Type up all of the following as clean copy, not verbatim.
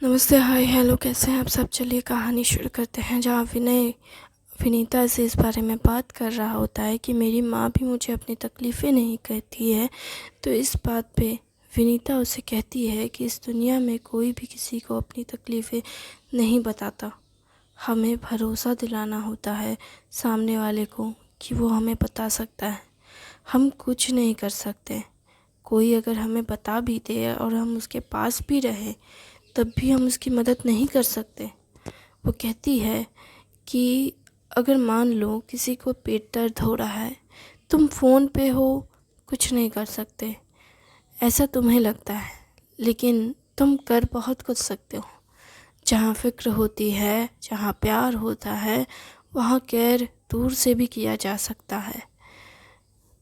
नमस्ते, हाय, हेलो, कैसे हैं आप सब। चलिए कहानी शुरू करते हैं, जहाँ विनय विनीता से इस बारे में बात कर रहा होता है कि मेरी माँ भी मुझे अपनी तकलीफ़ें नहीं कहती है। तो इस बात पे विनीता उसे कहती है कि इस दुनिया में कोई भी किसी को अपनी तकलीफ़ें नहीं बताता। हमें भरोसा दिलाना होता है सामने वाले को कि वो हमें बता सकता है। हम कुछ नहीं कर सकते। कोई अगर हमें बता भी दे और हम उसके पास भी रहें तब भी हम उसकी मदद नहीं कर सकते। वो कहती है कि अगर मान लो किसी को पेट दर्द हो रहा है, तुम फ़ोन पे हो, कुछ नहीं कर सकते, ऐसा तुम्हें लगता है, लेकिन तुम कर बहुत कुछ सकते हो। जहाँ फ़िक्र होती है, जहाँ प्यार होता है, वहाँ केयर दूर से भी किया जा सकता है।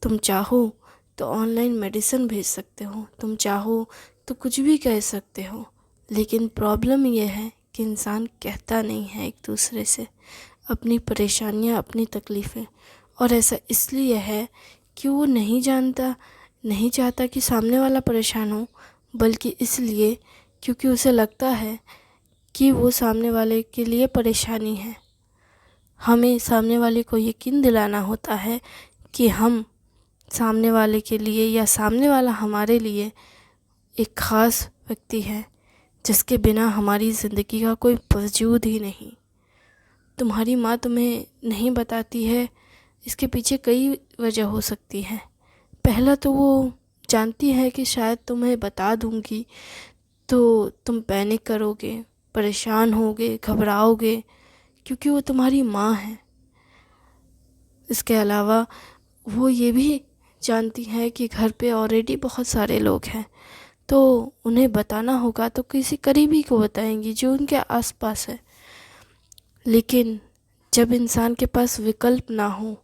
तुम चाहो तो ऑनलाइन मेडिसिन भेज सकते हो, तुम चाहो तो कुछ भी कह सकते हो, लेकिन प्रॉब्लम यह है कि इंसान कहता नहीं है एक दूसरे से अपनी परेशानियाँ, अपनी तकलीफ़ें। और ऐसा इसलिए है कि वो नहीं चाहता कि सामने वाला परेशान हो, बल्कि इसलिए क्योंकि उसे लगता है कि वो सामने वाले के लिए परेशानी है। हमें सामने वाले को यकीन दिलाना होता है कि हम सामने वाले के लिए या सामने वाला हमारे लिए एक ख़ास व्यक्ति है, जिसके बिना हमारी ज़िंदगी का कोई वजूद ही नहीं। तुम्हारी माँ तुम्हें नहीं बताती है, इसके पीछे कई वजह हो सकती है। पहला तो वो जानती है कि शायद तुम्हें बता दूँगी तो तुम पैनिक करोगे, परेशान होगे, घबराओगे, क्योंकि वो तुम्हारी माँ है। इसके अलावा वो ये भी जानती है कि घर पे ऑलरेडी बहुत सारे लोग हैं, तो उन्हें बताना होगा तो किसी करीबी को बताएंगी जो उनके आसपास है। लेकिन जब इंसान के पास विकल्प ना हो,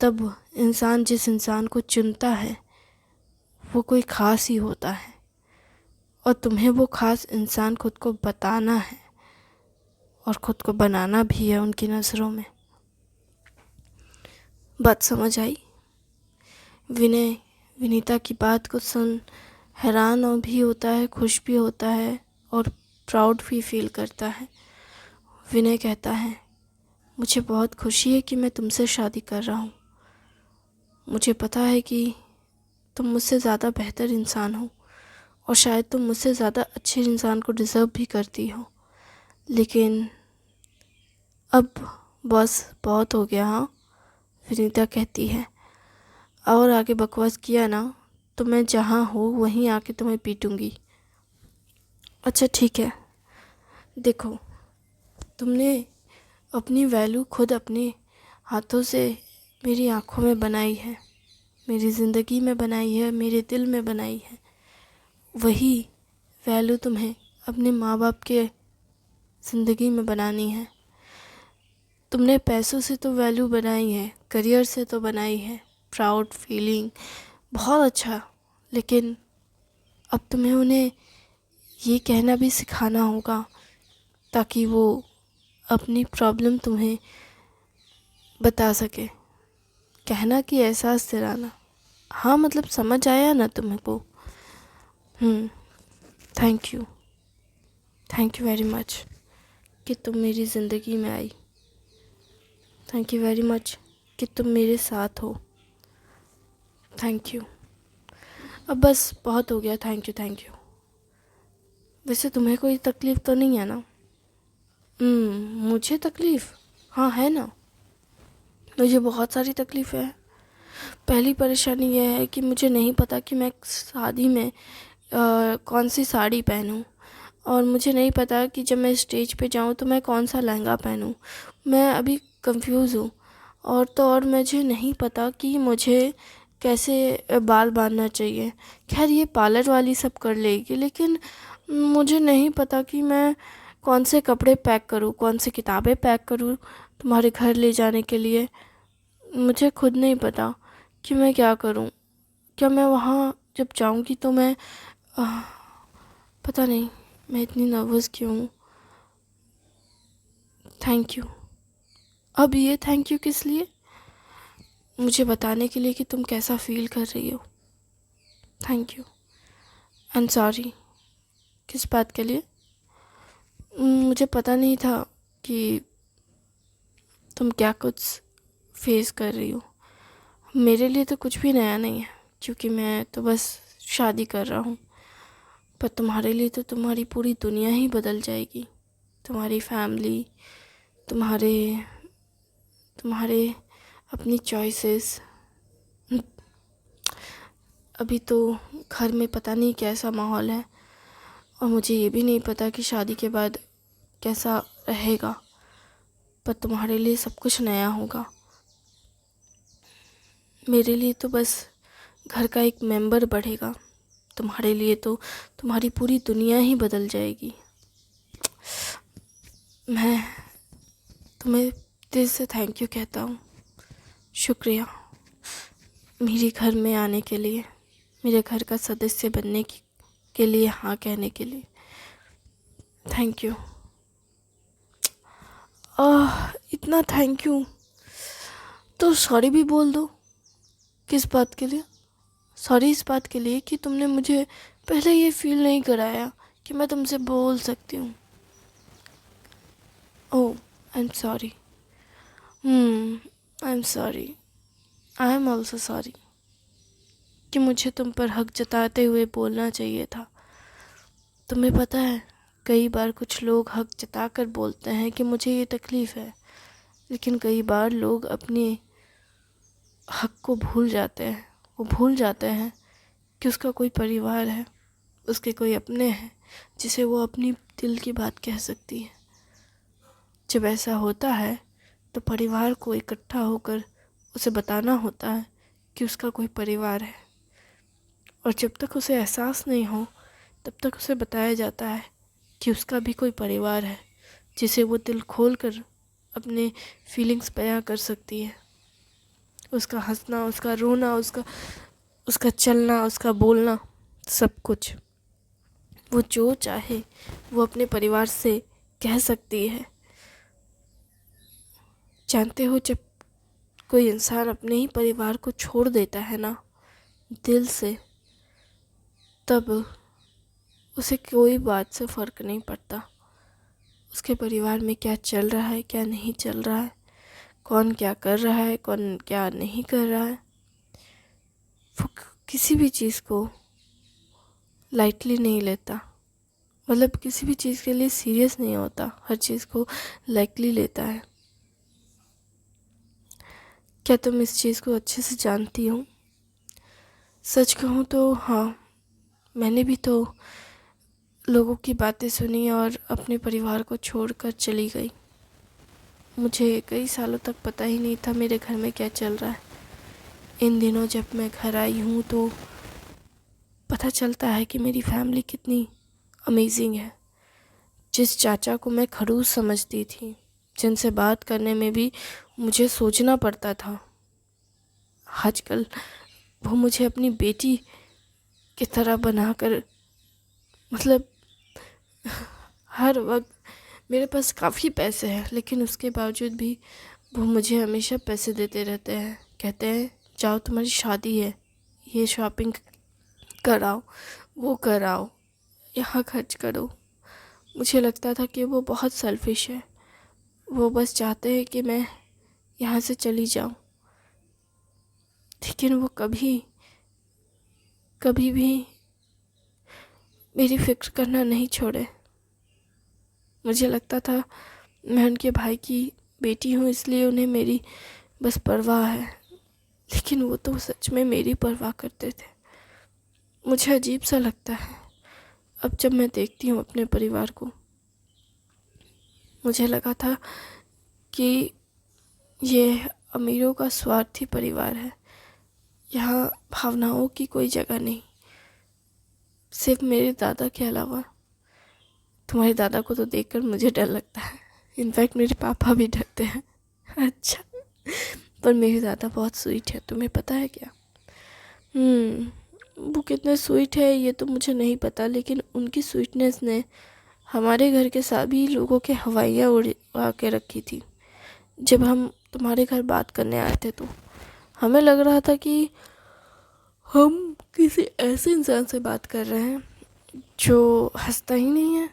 तब इंसान जिस इंसान को चुनता है वो कोई ख़ास ही होता है, और तुम्हें वो ख़ास इंसान खुद को बताना है और ख़ुद को बनाना भी है उनकी नज़रों में। बात समझ आई? विनय विनीता की बात को सुन हैरान और भी होता है, खुश भी होता है और प्राउड भी फील करता है। विनय कहता है, मुझे बहुत खुशी है कि मैं तुमसे शादी कर रहा हूँ। मुझे पता है कि तुम मुझसे ज़्यादा बेहतर इंसान हो और शायद तुम मुझसे ज़्यादा अच्छे इंसान को डिज़र्व भी करती हो, लेकिन अब बस बहुत हो गया। हाँ, विनीता कहती है, और आगे बकवास किया ना तो मैं जहाँ हूँ वहीं आके तुम्हें पीटूँगी। अच्छा ठीक है, देखो, तुमने अपनी वैल्यू खुद अपने हाथों से मेरी आँखों में बनाई है, मेरी ज़िंदगी में बनाई है, मेरे दिल में बनाई है। वही वैल्यू तुम्हें अपने माँ बाप के ज़िंदगी में बनानी है। तुमने पैसों से तो वैल्यू बनाई है, करियर से तो बनाई है, प्राउड फीलिंग, बहुत अच्छा, लेकिन अब तुम्हें उन्हें ये कहना भी सिखाना होगा ताकि वो अपनी प्रॉब्लम तुम्हें बता सके। कहना कि एहसास दिलाना। हाँ, मतलब समझ आया ना तुम्हें को? Thank you, thank you very much कि तुम मेरी ज़िंदगी में आई। थैंक यू वेरी मच कि तुम मेरे साथ हो। Thank you. अब बस बहुत हो गया, थैंक यू थैंक यू। वैसे तुम्हें कोई तकलीफ़ तो नहीं है ना? मुझे तकलीफ़? हाँ है ना, मुझे बहुत सारी तकलीफ़ें हैं। पहली परेशानी यह है कि मुझे नहीं पता कि मैं शादी में कौन सी साड़ी पहनूं, और मुझे नहीं पता कि जब मैं स्टेज पे जाऊं तो मैं कौन सा लहंगा पहनूं। मैं अभी कंफ्यूज हूँ। और तो और मुझे नहीं पता कि मुझे कैसे बाल बांधना चाहिए। खैर ये पार्लर वाली सब कर लेगी, लेकिन मुझे नहीं पता कि मैं कौन से कपड़े पैक करूँ, कौन सी किताबें पैक करूँ तुम्हारे घर ले जाने के लिए। मुझे खुद नहीं पता कि मैं क्या करूँ। क्या मैं वहाँ जब जाऊँगी तो मैं पता नहीं मैं इतनी नर्वस क्यों हूँ। Thank you. अब ये थैंक यू किस लिए? मुझे बताने के लिए कि तुम कैसा फील कर रही हो। Thank you and sorry. किस बात के लिए? मुझे पता नहीं था कि तुम क्या कुछ फेस कर रही हो। मेरे लिए तो कुछ भी नया नहीं है, क्योंकि मैं तो बस शादी कर रहा हूँ। पर तुम्हारे लिए तो तुम्हारी पूरी दुनिया ही बदल जाएगी। तुम्हारी फैमिली, तुम्हारे तुम्हारे अपनी चॉइसेस। अभी तो घर में पता नहीं कैसा माहौल है, और मुझे ये भी नहीं पता कि शादी के बाद कैसा रहेगा। पर तुम्हारे लिए सब कुछ नया होगा। मेरे लिए तो बस घर का एक मेंबर बढ़ेगा। तुम्हारे लिए तो तुम्हारी पूरी दुनिया ही बदल जाएगी। मैं तुम्हें दिल से थैंक यू कहता हूँ। शुक्रिया मेरे घर में आने के लिए, मेरे घर का सदस्य बनने के लिए हाँ कहने के लिए। Thank you. इतना थैंक यू तो सॉरी भी बोल दो। किस बात के लिए सॉरी? इस बात के लिए कि तुमने मुझे पहले ये फील नहीं कराया कि मैं तुमसे बोल सकती हूँ। Oh, I am sorry. I am sorry. I am also sorry कि मुझे तुम पर हक जताते हुए बोलना चाहिए था। तुम्हें पता है, कई बार कुछ लोग हक जताकर बोलते हैं कि मुझे ये तकलीफ़ है, लेकिन कई बार लोग अपने हक को भूल जाते हैं। वो भूल जाते हैं कि उसका कोई परिवार है, उसके कोई अपने हैं जिसे वो अपनी दिल की बात कह सकती है। जब ऐसा होता है तो परिवार को इकट्ठा होकर उसे बताना होता है कि उसका कोई परिवार है, और जब तक उसे एहसास नहीं हो तब तक उसे बताया जाता है कि उसका भी कोई परिवार है जिसे वो दिल खोल कर अपने फीलिंग्स बयां कर सकती है। उसका हंसना, उसका रोना, उसका चलना, उसका बोलना, सब कुछ वो जो चाहे वो अपने परिवार से कह सकती है। जानते हो, जब कोई इंसान अपने ही परिवार को छोड़ देता है ना दिल से, तब उसे कोई बात से फ़र्क नहीं पड़ता उसके परिवार में क्या चल रहा है, क्या नहीं चल रहा है, कौन क्या कर रहा है, कौन क्या नहीं कर रहा है। वो किसी भी चीज़ को लाइटली नहीं लेता, मतलब किसी भी चीज़ के लिए सीरियस नहीं होता, हर चीज़ को लाइटली लेता है। क्या तुम इस चीज़ को अच्छे से जानती हो? सच कहूँ तो हाँ, मैंने भी तो लोगों की बातें सुनी और अपने परिवार को छोड़कर चली गई। मुझे कई सालों तक पता ही नहीं था मेरे घर में क्या चल रहा है। इन दिनों जब मैं घर आई हूँ तो पता चलता है कि मेरी फैमिली कितनी अमेजिंग है। जिस चाचा को मैं खड़ूस समझती थी, जिनसे बात करने में भी मुझे सोचना पड़ता था, आजकल वो मुझे अपनी बेटी की तरह बनाकर, मतलब हर वक्त, मेरे पास काफ़ी पैसे हैं लेकिन उसके बावजूद भी वो मुझे हमेशा पैसे देते रहते हैं। कहते हैं जाओ तुम्हारी शादी है, ये शॉपिंग कराओ, वो कराओ, यहाँ खर्च करो। मुझे लगता था कि वो बहुत सेल्फिश है, वो बस चाहते हैं कि मैं यहाँ से चली जाऊँ, लेकिन वो कभी कभी भी मेरी फिक्र करना नहीं छोड़े। मुझे लगता था मैं उनके भाई की बेटी हूँ इसलिए उन्हें मेरी बस परवाह है, लेकिन वो तो सच में मेरी परवाह करते थे। मुझे अजीब सा लगता है अब जब मैं देखती हूँ अपने परिवार को। मुझे लगा था कि ये अमीरों का स्वार्थी परिवार है, यहाँ भावनाओं की कोई जगह नहीं, सिर्फ मेरे दादा के अलावा। तुम्हारे दादा को तो देखकर मुझे डर लगता है, इनफैक्ट मेरे पापा भी डरते हैं। अच्छा, पर मेरे दादा बहुत स्वीट है, तुम्हें पता है क्या? वो कितने स्वीट है ये तो मुझे नहीं पता, लेकिन उनकी स्वीटनेस ने हमारे घर के सभी लोगों के हवाइयाँ उड़ा के रखी थी। जब हम तुम्हारे घर बात करने आए थे तो हमें लग रहा था कि हम किसी ऐसे इंसान से बात कर रहे हैं जो हंसता ही नहीं है।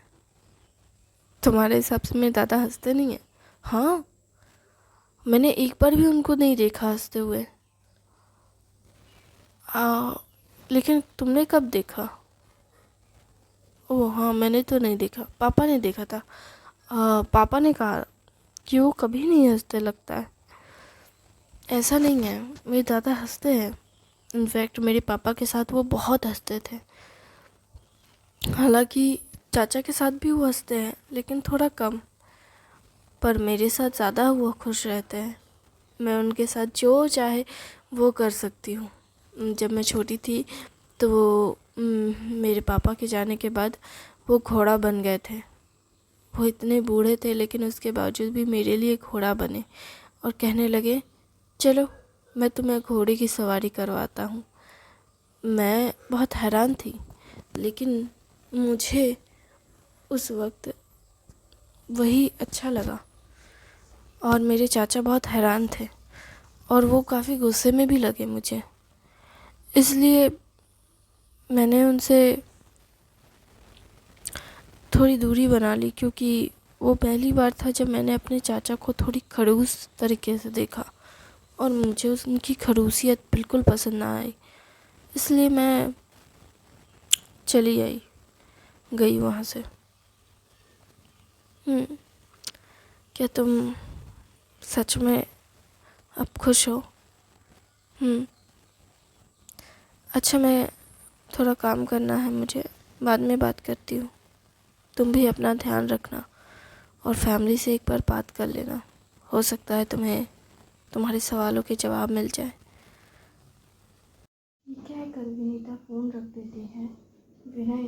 तुम्हारे हिसाब से मेरे दादा हंसते नहीं हैं? हाँ, मैंने एक बार भी उनको नहीं देखा हंसते हुए। लेकिन तुमने कब देखा? ओह हाँ, मैंने तो नहीं देखा, पापा ने देखा था। पापा ने कहा कि वो कभी नहीं हंसते लगता है। ऐसा नहीं है, मेरे दादा हंसते हैं। इनफैक्ट मेरे पापा के साथ वो बहुत हंसते थे। हालांकि चाचा के साथ भी वो हंसते हैं, लेकिन थोड़ा कम। पर मेरे साथ ज़्यादा वो खुश रहते हैं। मैं उनके साथ जो चाहे वो कर सकती हूँ। जब मैं छोटी थी तो वो मेरे पापा के जाने के बाद वो घोड़ा बन गए थे। वो इतने बूढ़े थे लेकिन उसके बावजूद भी मेरे लिए घोड़ा बने और कहने लगे, चलो मैं तुम्हें घोड़े की सवारी करवाता हूँ। मैं बहुत हैरान थी, लेकिन मुझे उस वक्त वही अच्छा लगा। और मेरे चाचा बहुत हैरान थे और वो काफ़ी गुस्से में भी लगे मुझे। इसलिए मैंने उनसे थोड़ी दूरी बना ली, क्योंकि वो पहली बार था जब मैंने अपने चाचा को थोड़ी खड़ूस तरीके से देखा और मुझे उनकी खड़ूसियत बिल्कुल पसंद ना आई। इसलिए मैं चली गई वहाँ से। क्या तुम सच में अब खुश हो? अच्छा, मैं थोड़ा काम करना है मुझे, बाद में बात करती हूँ। तुम भी अपना ध्यान रखना और फैमिली से एक बार बात कर लेना। हो सकता है तुम्हें तुम्हारे सवालों के जवाब मिल जाए। क्या कर विनीता फ़ोन रख देती है। विनय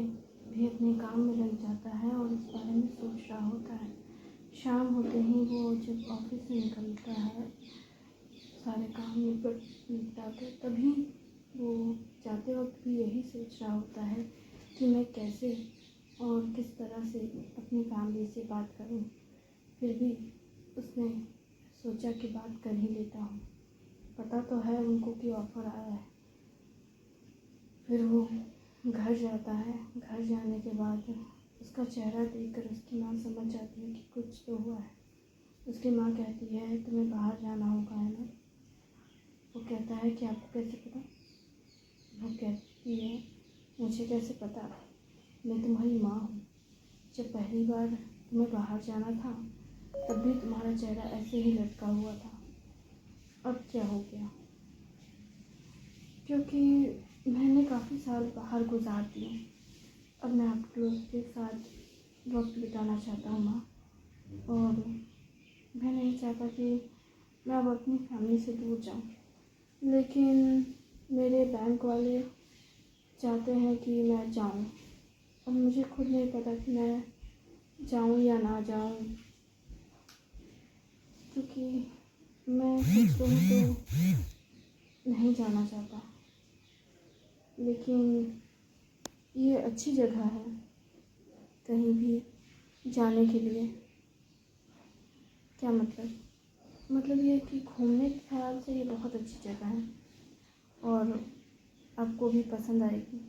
भी अपने काम में लग जाता है और इस बारे में सोच रहा होता है। शाम होते ही वो जब ऑफिस से निकलता है सारे काम निपटा कर, तभी वो जाते वक्त भी यही सोच रहा होता है कि मैं कैसे और किस तरह से अपनी फैमिली से बात करूं। फिर भी उसने सोचा कि बात कर ही लेता हूँ। पता तो है उनको कि ऑफ़र आया है। फिर वो घर जाता है। घर जाने के बाद उसका चेहरा देखकर उसकी माँ समझ जाती है कि कुछ तो हुआ है। उसकी माँ कहती है, तुम्हें बाहर जाना होगा, है ना? वो कहता है कि आपको कैसे पता? वो कहती है, मुझे कैसे पता, मैं तुम्हारी माँ हूँ। जब पहली बार तुम्हें बाहर जाना था तब भी तुम्हारा चेहरा ऐसे ही लटका हुआ था। अब क्या हो गया? क्योंकि मैंने काफ़ी साल बाहर गुजार दिए। अब मैं आप लोग के साथ वक्त बिताना चाहता हूँ माँ। और मैं नहीं चाहता कि मैं अब अपनी फैमिली से दूर जाऊँ। लेकिन मेरे बैंक वाले चाहते हैं कि मैं जाऊँ। अब मुझे खुद नहीं पता कि मैं जाऊँ या ना जाऊँ, क्योंकि मैं सच कहूँ तो नहीं जाना चाहता। लेकिन ये अच्छी जगह है कहीं भी जाने के लिए। क्या मतलब ये कि घूमने के ख्याल से ये बहुत अच्छी जगह है और आपको भी पसंद आएगी।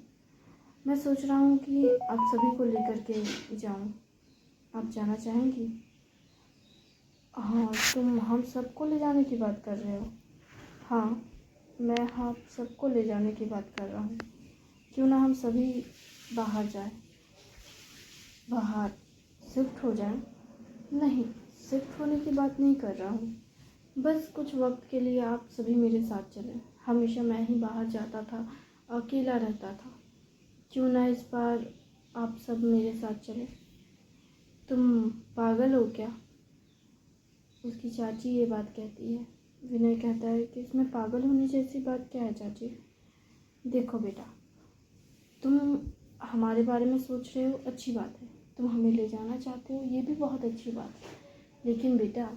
मैं सोच रहा हूँ कि आप सभी को लेकर के जाऊँ। आप जाना चाहेंगी? हाँ, तुम हम सबको ले जाने की बात कर रहे हो? हाँ, मैं आप सबको ले जाने की बात कर रहा हूँ। क्यों ना हम सभी बाहर जाएं, बाहर शिफ्ट हो जाएं। नहीं, शिफ्ट होने की बात नहीं कर रहा हूँ। बस कुछ वक्त के लिए आप सभी मेरे साथ चलें। हमेशा मैं ही बाहर जाता था, अकेला रहता था। क्यों ना इस बार आप सब मेरे साथ चलें। तुम पागल हो क्या? उसकी चाची ये बात कहती है। विनय कहता है कि इसमें पागल होने जैसी बात क्या है चाची? देखो बेटा, तुम हमारे बारे में सोच रहे हो, अच्छी बात है। तुम हमें ले जाना चाहते हो, ये भी बहुत अच्छी बात है। लेकिन बेटा,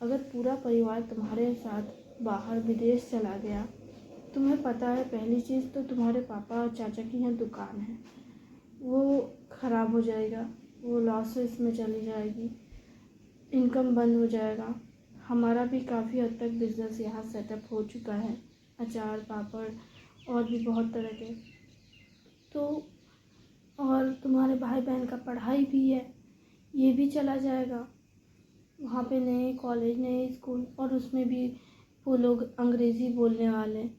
अगर पूरा परिवार तुम्हारे साथ बाहर विदेश चला गया, तुम्हें पता है पहली चीज़ तो तुम्हारे पापा और चाचा की यहाँ दुकान है, वो ख़राब हो जाएगा, वो लॉसेस में चली जाएगी, इनकम बंद हो जाएगा। हमारा भी काफ़ी हद तक बिज़नेस यहाँ सेटअप हो चुका है, अचार पापड़ और भी बहुत तरह के। तो और तुम्हारे भाई बहन का पढ़ाई भी है, ये भी चला जाएगा। वहाँ पे नए कॉलेज, नए स्कूल, और उसमें भी वो लोग अंग्रेज़ी बोलने वाले,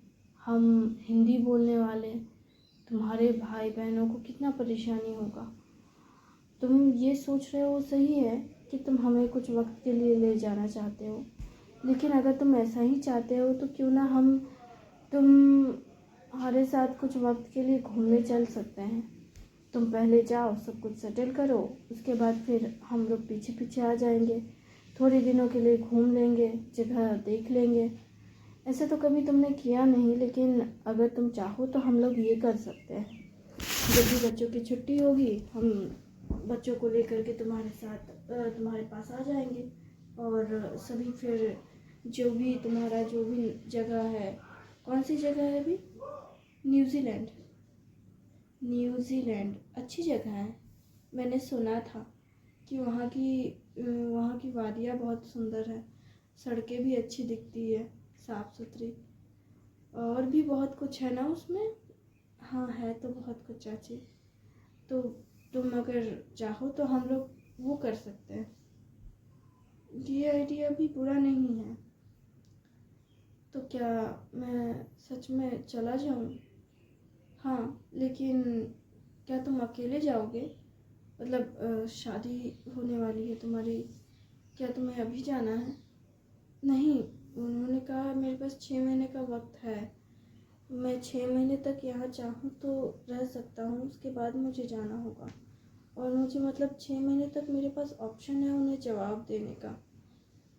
हम हिंदी बोलने वाले। तुम्हारे भाई बहनों को कितना परेशानी होगा। तुम ये सोच रहे हो सही है कि तुम हमें कुछ वक्त के लिए ले जाना चाहते हो, लेकिन अगर तुम ऐसा ही चाहते हो तो क्यों ना तुम्हारे साथ कुछ वक्त के लिए घूमने चल सकते हैं। तुम पहले जाओ, सब कुछ सेटल करो, उसके बाद फिर हम लोग पीछे पीछे आ जाएंगे। थोड़े दिनों के लिए घूम लेंगे, जगह देख लेंगे। ऐसे तो कभी तुमने किया नहीं, लेकिन अगर तुम चाहो तो हम लोग ये कर सकते हैं। जब भी बच्चों की छुट्टी होगी, हम बच्चों को लेकर के तुम्हारे पास आ जाएंगे, और सभी फिर जो भी जगह है। कौन सी जगह है अभी? न्यूजीलैंड। न्यूजीलैंड अच्छी जगह है। मैंने सुना था कि वहाँ की वादियाँ बहुत सुंदर है, सड़कें भी अच्छी दिखती है, साफ़ सुथरी, और भी बहुत कुछ है ना उसमें। हाँ, है तो बहुत कुछ चाची। तो तुम अगर चाहो तो हम लोग वो कर सकते हैं। ये आइडिया भी बुरा नहीं है। तो क्या मैं सच में चला जाऊँ? हाँ, लेकिन क्या तुम अकेले जाओगे? मतलब शादी होने वाली है तुम्हारी, क्या तुम्हें अभी जाना है? नहीं, उन्होंने कहा मेरे पास 6 महीने का वक्त है। मैं 6 महीने तक यहाँ चाहूँ तो रह सकता हूँ, उसके बाद मुझे जाना होगा। और मुझे मतलब 6 महीने तक मेरे पास ऑप्शन है उन्हें जवाब देने का।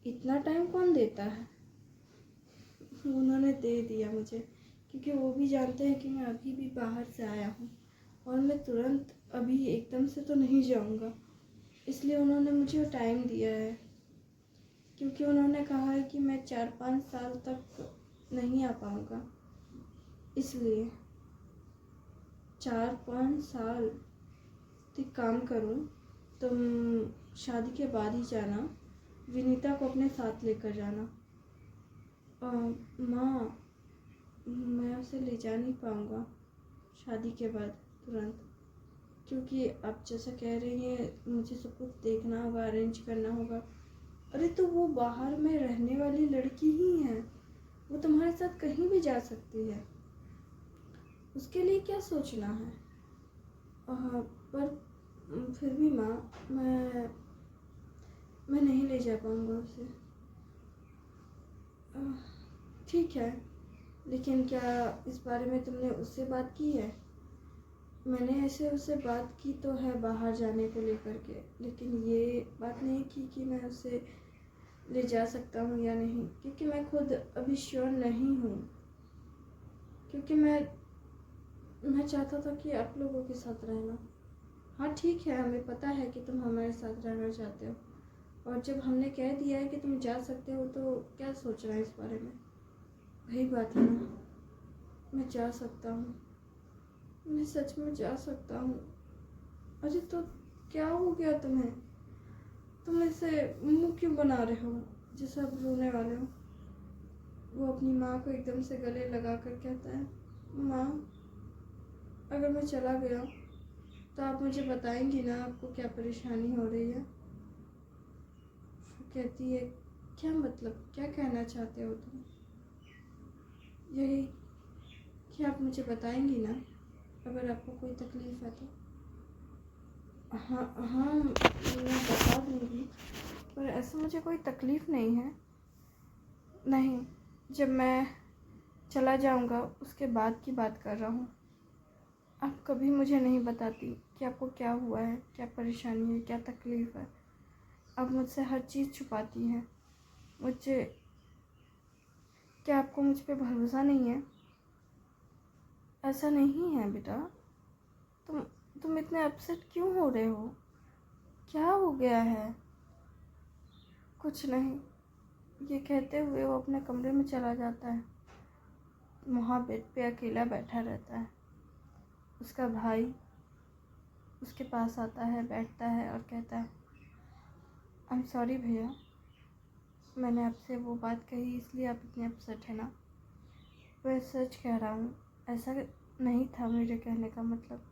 इतना टाइम कौन देता है? उन्होंने दे दिया मुझे, क्योंकि वो भी जानते हैं कि मैं अभी भी बाहर से आया हूँ, और मैं तुरंत अभी एकदम से तो नहीं जाऊँगा। इसलिए उन्होंने मुझे टाइम दिया है, क्योंकि उन्होंने कहा है कि मैं 4-5 साल तक नहीं आ पाऊँगा। इसलिए 4-5 साल। तो एक काम करो, तुम शादी के बाद ही जाना, विनीता को अपने साथ लेकर जाना। माँ, मैं उसे ले जा नहीं पाऊँगा शादी के बाद तुरंत, क्योंकि आप जैसा कह रही हैं मुझे सब कुछ देखना होगा, अरेंज करना होगा। अरे तो वो बाहर में रहने वाली लड़की ही है, वो तुम्हारे साथ कहीं भी जा सकती है, उसके लिए क्या सोचना है। पर फिर भी माँ, मैं नहीं ले जा पाऊँगा उसे। ठीक है, लेकिन क्या इस बारे में तुमने उससे बात की है? मैंने ऐसे उससे बात की तो है बाहर जाने को लेकर के, लेकिन ये बात नहीं की कि मैं उसे ले जा सकता हूँ या नहीं, क्योंकि मैं खुद अभी श्योर नहीं हूँ। क्योंकि मैं चाहता था कि आप लोगों के साथ रहना। हाँ ठीक है, हमें पता है कि तुम हमारे साथ रहना चाहते हो, और जब हमने कह दिया है कि तुम जा सकते हो तो क्या सोच रहा है इस बारे में? वही बात है ना, मैं जा सकता हूँ, मैं सच में जा सकता हूँ। अरे तो क्या हो गया तुम्हें? तुम ऐसे मुंह क्यों बना रहे हो जैसे आप रोने वाले हो? वो अपनी माँ को एकदम से गले लगा कर कहता है, माँ, अगर मैं चला गया तो आप मुझे बताएंगी ना आपको क्या परेशानी हो रही है? वो कहती है, क्या मतलब, क्या कहना चाहते हो तुम? यही कि आप मुझे बताएंगी ना अगर आपको कोई तकलीफ़ है तो। हाँ हाँ, मैं बता दूँगी, पर ऐसा मुझे कोई तकलीफ़ नहीं है। नहीं, जब मैं चला जाऊँगा उसके बाद की बात कर रहा हूँ। आप कभी मुझे नहीं बताती कि आपको क्या हुआ है, क्या परेशानी है, क्या तकलीफ़ है। आप मुझसे हर चीज़ छुपाती हैं मुझे। क्या आपको मुझ पे भरोसा नहीं है? ऐसा नहीं है बेटा, तुम इतने अपसेट क्यों हो रहे हो? क्या हो गया है? कुछ नहीं। ये कहते हुए वो अपने कमरे में चला जाता है। वहाँ बेड पे अकेला बैठा रहता है। उसका भाई उसके पास आता है, बैठता है और कहता है, आई एम सॉरी भैया, मैंने आपसे वो बात कही इसलिए आप इतने अपसेट है ना। मैं सच कह रहा हूँ, ऐसा नहीं था मेरे कहने का मतलब।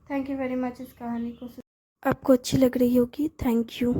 थैंक यू वेरी मच इस कहानी को आपको अच्छी लग रही होगी। Thank you.